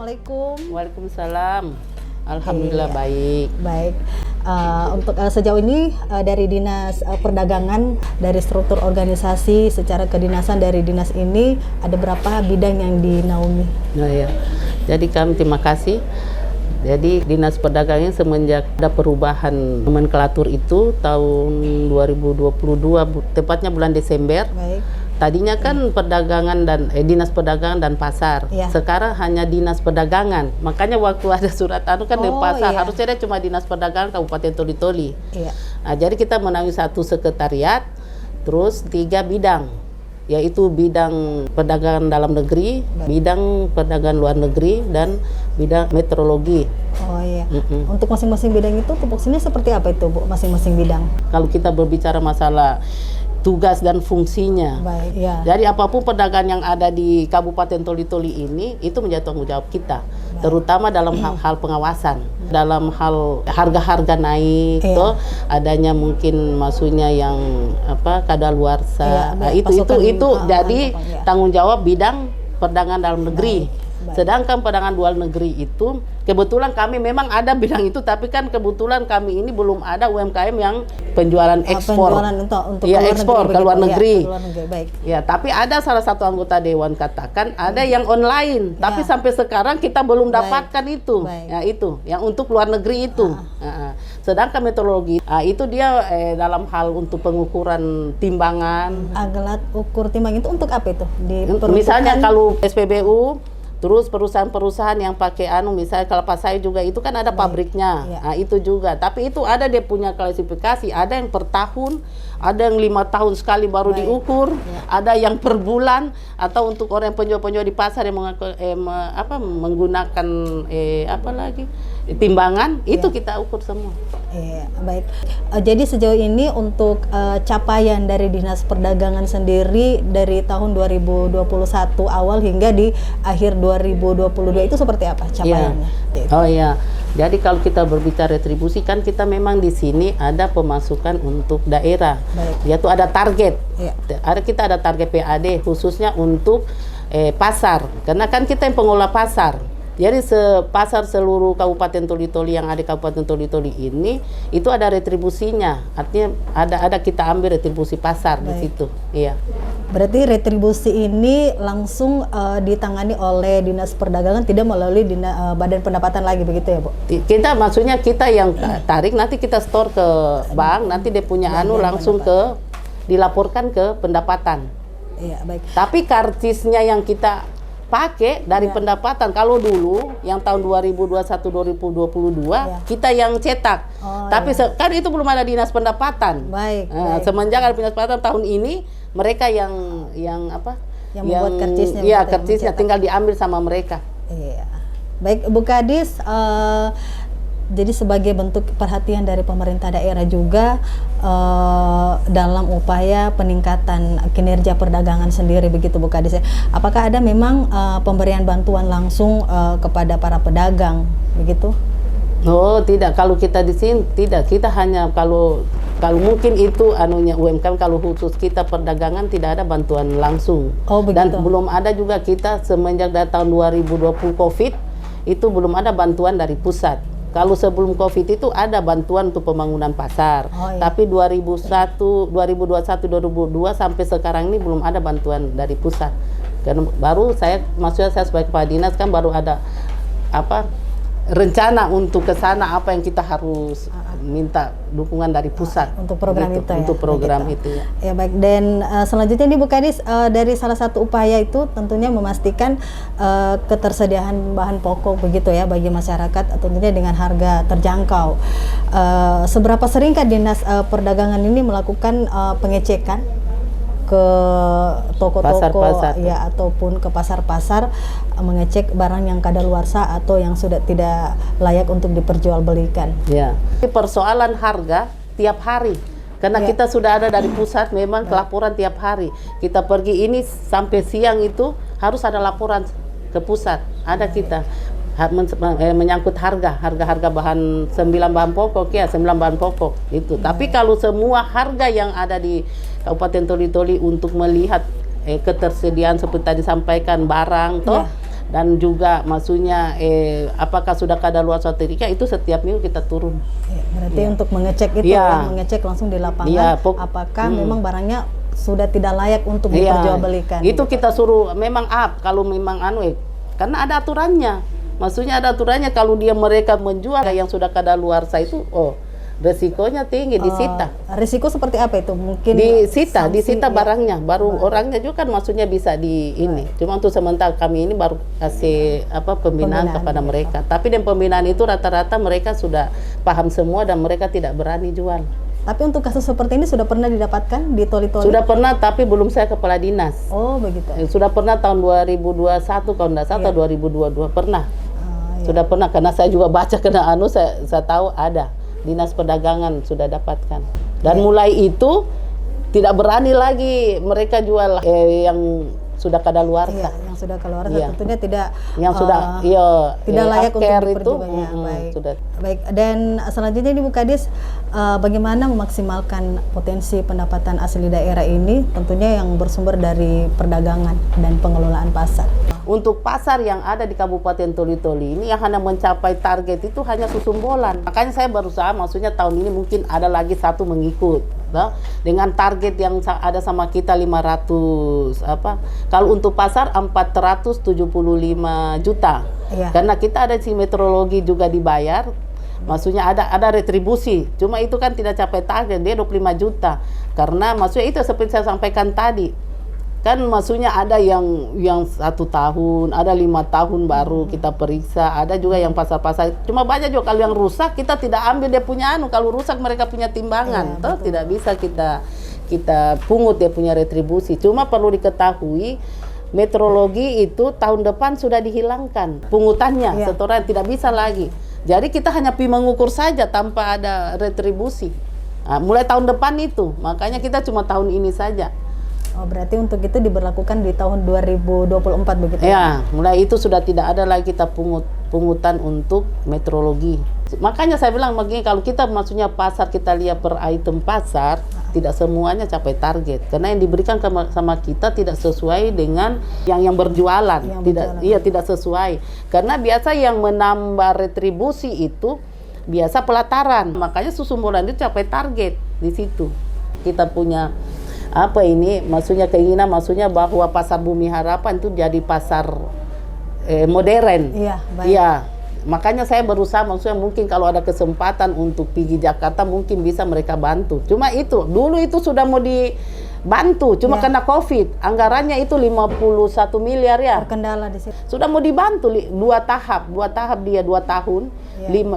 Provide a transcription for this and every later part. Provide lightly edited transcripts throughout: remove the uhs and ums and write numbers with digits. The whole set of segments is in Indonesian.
Assalamualaikum. Waalaikumsalam. Alhamdulillah baik. Baik. Untuk sejauh ini dari Dinas Perdagangan, dari struktur organisasi secara kedinasan dari dinas ini ada berapa bidang yang dinaungi? Nah ya. Jadi kami terima kasih. Jadi Dinas Perdagangan semenjak ada perubahan nomenklatur itu tahun 2022, tepatnya bulan Desember. Baik. Tadinya kan perdagangan dan Dinas Perdagangan dan Pasar. Ya. Sekarang hanya Dinas Perdagangan. Makanya waktu ada surat anu kan di pasar harusnya cuma Dinas Perdagangan Kabupaten Toli-Toli. Iya. Nah, jadi kita menaungi 1 sekretariat, terus 3 bidang, yaitu bidang perdagangan dalam negeri, bidang perdagangan luar negeri, dan bidang meteorologi. Oh iya. Untuk masing-masing bidang itu tupoksinya seperti apa itu, Bu? Masing-masing bidang. Kalau kita berbicara masalah tugas dan fungsinya. Baik, ya. Jadi apapun perdagangan yang ada di Kabupaten Toli-Toli ini itu menjadi tanggung jawab kita, terutama dalam hal pengawasan, dalam hal harga-harga naik, toh adanya mungkin maksudnya yang kadaluarsa. Nah, itu jadi tanggung jawab bidang perdagangan dalam negeri. Sedangkan perdagangan luar negeri itu kebetulan kami memang ada bidang itu, tapi kan kebetulan kami ini belum ada UMKM yang penjualan ekspor. Penjualan untuk ya, ekspor ke luar negeri. Baik. Ya, tapi ada salah satu anggota dewan katakan ada yang online, tapi sampai sekarang kita belum dapatkan itu. Ya, itu yang untuk luar negeri itu. Sedangkan meteorologi itu dia dalam hal untuk pengukuran timbangan. Alat ukur timbang itu untuk apa itu? Misalnya kalau SPBU, terus perusahaan-perusahaan yang pakai misalnya kelapa sawit juga itu kan ada pabriknya. Nah, itu juga. Tapi itu ada dia punya klasifikasi. Ada yang per tahun, ada yang 5 tahun sekali baru diukur, ada yang per bulan, atau untuk orang yang penjual-penjual di pasar yang menggunakan timbangan, itu kita ukur semua. Iya, baik. Jadi sejauh ini untuk capaian dari Dinas Perdagangan sendiri dari tahun 2021 awal hingga di akhir 2022 itu seperti apa capaiannya? Oh iya. Jadi kalau kita berbicara retribusi kan kita memang di sini ada pemasukan untuk daerah. Yaitu ada target. Kita ada target PAD khususnya untuk pasar. Karena kan kita yang pengelola pasar. Jadi pasar seluruh Kabupaten Toli-Toli yang ada di Kabupaten Toli-Toli ini itu ada retribusinya. Artinya ada kita ambil retribusi pasar di situ. Iya. Berarti retribusi ini langsung ditangani oleh Dinas Perdagangan, tidak melalui Badan Pendapatan lagi, begitu ya, Bu? Kita maksudnya kita yang tarik, nanti kita store ke bank, nanti dia punya langsung dilaporkan ke pendapatan. Iya, baik. Tapi karcisnya yang kita pakai dari pendapatan. Kalau dulu yang tahun 2021-2022 kita yang cetak. Tapi kan itu belum ada Dinas Pendapatan. Baik. Semenjak ada Dinas Pendapatan tahun ini mereka yang membuat karcisnya. Iya, karcisnya tinggal diambil sama mereka. Iya. Baik, Bu Kadis, jadi sebagai bentuk perhatian dari pemerintah daerah juga dalam upaya peningkatan kinerja perdagangan sendiri, begitu Bu Kadis ya. Apakah ada memang pemberian bantuan langsung kepada para pedagang, begitu? Oh, tidak. Kalau kita di sini tidak. Kita hanya kalau mungkin itu UMKM, kalau khusus kita perdagangan tidak ada bantuan langsung. Oh, begitu. Dan belum ada juga kita semenjak dari tahun 2020 Covid itu belum ada bantuan dari pusat. Kalau sebelum Covid itu ada bantuan untuk pembangunan pasar. Tapi 2021-2022 sampai sekarang ini belum ada bantuan dari pusat. Karena baru maksudnya saya sebagai kepala dinas kan baru ada rencana untuk ke sana apa yang kita harus minta dukungan dari pusat untuk program gitu, itu untuk program itu ya. Ya baik, dan selanjutnya nih Bu Kadis, dari salah satu upaya itu tentunya memastikan ketersediaan bahan pokok begitu ya bagi masyarakat, tentunya dengan harga terjangkau. Seberapa seringkah Dinas Perdagangan ini melakukan pengecekan ke toko-toko ya ataupun ke pasar-pasar, mengecek barang yang kadaluarsa atau yang sudah tidak layak untuk diperjualbelikan? Ya. Persoalan harga tiap hari. Karena kita sudah ada dari pusat memang laporan tiap hari. Kita pergi ini sampai siang itu harus ada laporan ke pusat. Ada kita menyangkut harga bahan 9 bahan pokok ya, 9 bahan pokok itu. Tapi kalau semua harga yang ada di Kabupaten Toli-Toli untuk melihat ketersediaan seperti tadi disampaikan barang dan juga maksudnya apakah sudah kadaluarsa atau tidak, itu setiap minggu kita turun. Ya, berarti untuk mengecek itu ya, mengecek langsung di lapangan apakah memang barangnya sudah tidak layak untuk diperjualbelikan. Itu kita suruh memang kalau memang karena ada aturannya. Maksudnya ada aturannya, kalau mereka menjual yang sudah kadaluarsa itu resikonya tinggi, disita. Risiko seperti apa itu? Mungkin disita barangnya, baru orangnya juga kan maksudnya bisa ini. Cuma untuk sementara kami ini baru kasih pembinaan kepada mereka. Tapi dan pembinaan itu rata-rata mereka sudah paham semua dan mereka tidak berani jual. Tapi untuk kasus seperti ini sudah pernah didapatkan di Toli-Toli? Sudah pernah, tapi belum saya kepala dinas. Oh, begitu. Sudah pernah tahun 2021 kalau tidak salah, atau 2022 pernah. Sudah pernah, karena saya juga baca kena saya tahu ada. Dinas Perdagangan sudah dapatkan. Dan mulai itu tidak berani lagi mereka jual yang sudah kadaluarsa. Yang sudah kadaluarsa tentunya tidak tidak layak untuk itu. Baik. Baik. Dan selanjutnya Ibu Kadis, bagaimana memaksimalkan potensi pendapatan asli daerah ini, tentunya yang bersumber dari perdagangan dan pengelolaan pasar. Untuk pasar yang ada di Kabupaten Toli-Toli ini yang hanya mencapai target itu hanya Susumbolan. Makanya saya berusaha, maksudnya tahun ini mungkin ada lagi satu mengikut. Dengan target yang ada sama kita 500 kalau untuk pasar 475 juta. Karena kita ada si meteorologi juga dibayar. Maksudnya ada retribusi. Cuma itu kan tidak capai target, dia 25 juta. Karena maksudnya itu seperti saya sampaikan tadi. Kan maksudnya ada yang 1 tahun, ada 5 tahun baru kita periksa, ada juga yang pasar-pasar. Cuma banyak juga kalau yang rusak kita tidak ambil dia punya kalau rusak mereka punya timbangan, tidak bisa kita pungut dia punya retribusi. Cuma perlu diketahui meteorologi itu tahun depan sudah dihilangkan pungutannya, setoran tidak bisa lagi. Jadi kita hanya mengukur saja tanpa ada retribusi. Mulai tahun depan itu, makanya kita cuma tahun ini saja. Oh, berarti untuk itu diberlakukan di tahun 2024 begitu? Ya, mulai itu sudah tidak ada lagi kita pungutan untuk meteorologi. Makanya saya bilang begini, kalau kita maksudnya pasar, kita lihat per item pasar, tidak semuanya capai target. Karena yang diberikan sama kita tidak sesuai dengan yang berjualan. Tidak sesuai. Karena biasa yang menambah retribusi itu biasa pelataran. Makanya Susumbolan itu capai target di situ. Kita punya maksudnya keinginan, maksudnya bahwa pasar Bumi Harapan itu jadi pasar modern. Makanya saya berusaha, maksudnya mungkin kalau ada kesempatan untuk pergi Jakarta mungkin bisa mereka bantu. Cuma itu dulu itu sudah mau dibantu, cuma karena COVID anggarannya itu 51 miliar ya. Terkendala di situ. Sudah mau dibantu 2 tahap dia 2 tahun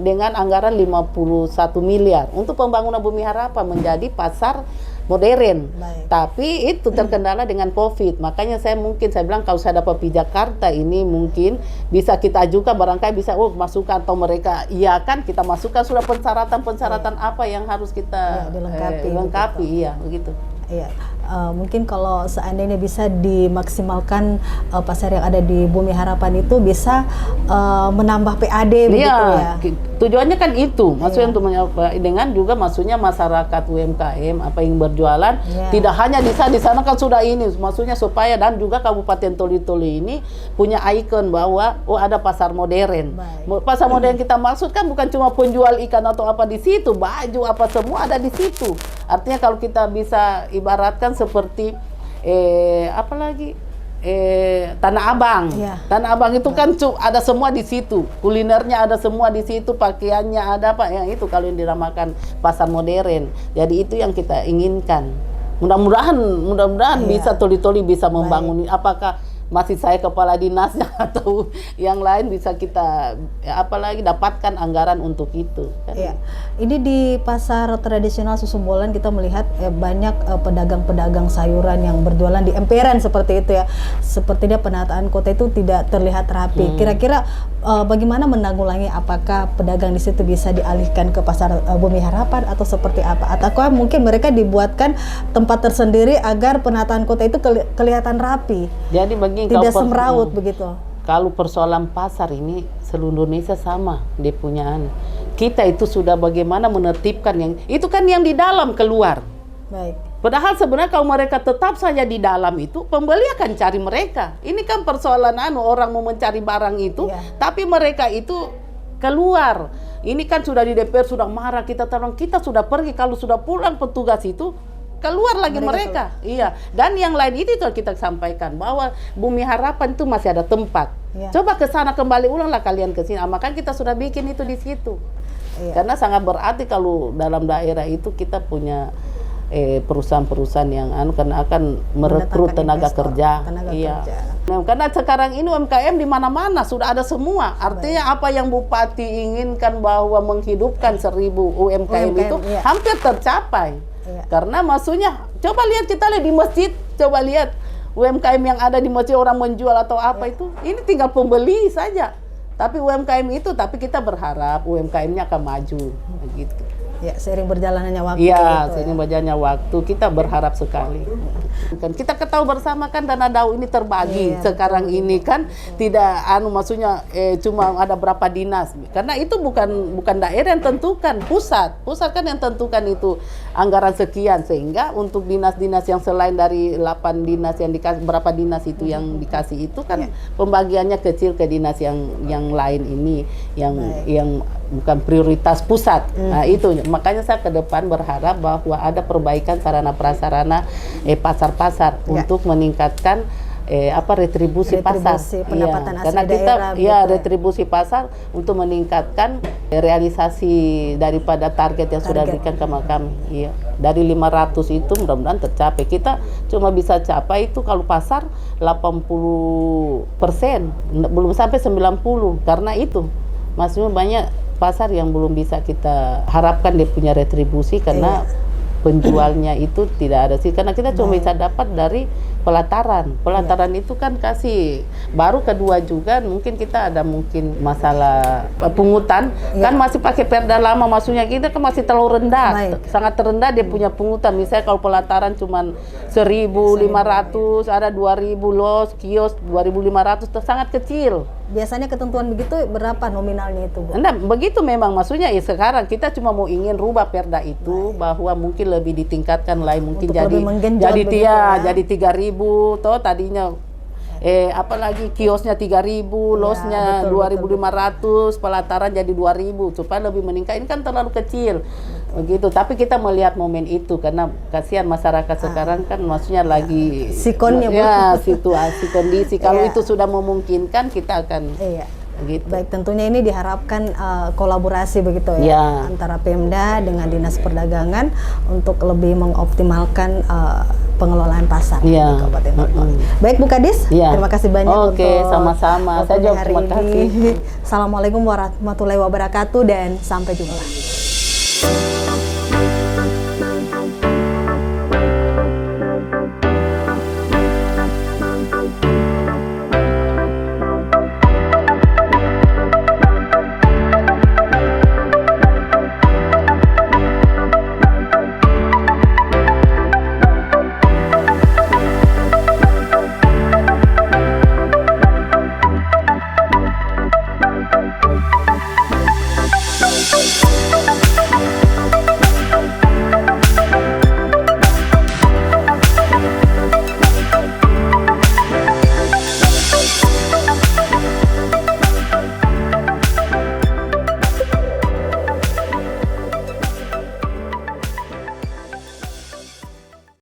dengan anggaran 51 miliar untuk pembangunan Bumi Harapan menjadi pasar modern. Tapi itu terkendala dengan COVID. Makanya saya bilang kalau saya dapat di Jakarta ini mungkin bisa kita ajukan, barangkali bisa masukkan atau mereka kita masukkan sudah persyaratan apa yang harus kita lengkapi begitu. Mungkin kalau seandainya bisa dimaksimalkan pasar yang ada di Bumi Harapan itu bisa menambah PAD begitu ya. Tujuannya kan itu, maksudnya untuk dengan juga maksudnya masyarakat UMKM yang berjualan tidak hanya di sana kan sudah ini, maksudnya supaya dan juga Kabupaten Toli-Toli ini punya ikon bahwa ada pasar modern. Pasar modern kita maksud kan bukan cuma penjual ikan atau apa di situ, baju apa semua ada di situ. Artinya kalau kita bisa ibaratkan seperti Tanah Abang. Tanah Abang itu kan ada semua di situ. Kulinernya ada semua di situ, pakaiannya ada yang itu kalau yang dinamakan pasar modern. Jadi itu yang kita inginkan. Mudah-mudahan bisa Toli-Toli bisa membangun. Apakah masih saya kepala dinasnya atau yang lain bisa kita dapatkan anggaran untuk itu kan? Ini di pasar tradisional Susumbolan kita melihat banyak pedagang-pedagang sayuran yang berjualan di emperan seperti itu ya. Sepertinya penataan kota itu tidak terlihat rapi. Kira-kira bagaimana menanggulangi, apakah pedagang di situ bisa dialihkan ke pasar Bumi Harapan atau seperti apa? Ataukah mungkin mereka dibuatkan tempat tersendiri agar penataan kota itu kelihatan rapi? Jadi tidak semrawut begitu. Kalau persoalan pasar ini seluruh Indonesia sama dia punya. Kita itu sudah bagaimana menertibkan yang itu kan yang di dalam keluar. Padahal sebenarnya kalau mereka tetap saja di dalam itu, pembeli akan cari mereka. Ini kan persoalan orang mau mencari barang itu, tapi mereka itu keluar. Ini kan sudah di DPR sudah marah, kita sudah pergi, kalau sudah pulang petugas itu keluar lagi mereka. Iya. Dan yang lain itu kita sampaikan bahwa Bumi Harapan itu masih ada tempat. Coba ke sana kembali ulanglah kalian ke sini. Makanya kita sudah bikin itu di situ. Karena sangat berarti kalau dalam daerah itu kita punya perusahaan-perusahaan yang karena akan merekrut tenaga kerja. Nah, karena sekarang ini UMKM di mana-mana sudah ada semua. Artinya apa yang Bupati inginkan bahwa menghidupkan 1000 UMKM itu hampir tercapai. Karena maksudnya coba lihat, kita lihat di masjid, coba lihat UMKM yang ada di masjid, orang menjual atau apa itu, ini tinggal pembeli saja. Tapi UMKM itu, tapi kita berharap UMKM-nya akan maju begitu. Ya, seiring berjalannya waktu. Iya, seiring berjalannya waktu, kita berharap sekali. Kan kita ketahui bersama kan dana DAU ini terbagi sekarang ini kan tidak maksudnya cuma ada berapa dinas. Karena itu bukan daerah yang tentukan, pusat kan yang tentukan itu anggaran sekian, sehingga untuk dinas-dinas yang selain dari 8 dinas yang dikasih, berapa dinas itu yang dikasih itu kan pembagiannya kecil ke dinas yang lain ini yang bukan prioritas pusat. Nah, itu makanya saya ke depan berharap bahwa ada perbaikan sarana prasarana pasar-pasar untuk meningkatkan retribusi pasar, pendapatan asli karena kita daerah, retribusi pasar untuk meningkatkan realisasi daripada target yang sudah diberikan ke kami. Dari 500 itu mudah-mudahan tercapai. Kita cuma bisa capai itu kalau pasar 80%, belum sampai 90%, karena itu maksudnya banyak pasar yang belum bisa kita harapkan dia punya retribusi karena penjualnya itu tidak ada sih, karena kita cuma bisa dapat dari pelataran itu kan kasih baru. Kedua juga mungkin kita ada mungkin masalah pungutan kan masih pakai perda lama, maksudnya kita kan masih terlalu rendah, sangat terendah dia punya pungutan. Misalnya kalau pelataran cuma 1.500, ada 2.000 los, kios 2.500, sangat kecil. Biasanya ketentuan begitu berapa nominalnya itu, Bu? Nah, begitu memang maksudnya sekarang kita cuma mau ingin rubah perda itu bahwa mungkin lebih ditingkatkan lain, mungkin jadi 3.000 toh tadinya apalagi kiosnya 3.000, losnya 2.500, pelataran jadi 2.000 supaya lebih meningkat. Ini kan terlalu kecil. Begitu, tapi kita melihat momen itu karena kasihan masyarakat sekarang kan maksudnya lagi sikonnya situasi kondisi. Kalau itu sudah memungkinkan kita akan gitu. Baik, tentunya ini diharapkan kolaborasi begitu antara Pemda dengan Dinas Perdagangan untuk lebih mengoptimalkan pengelolaan pasar di Kabupaten Toli. Baik, Bu Kadis, terima kasih banyak untuk sama-sama. Saya juga terima kasih. Assalamualaikum warahmatullahi wabarakatuh dan sampai jumpa.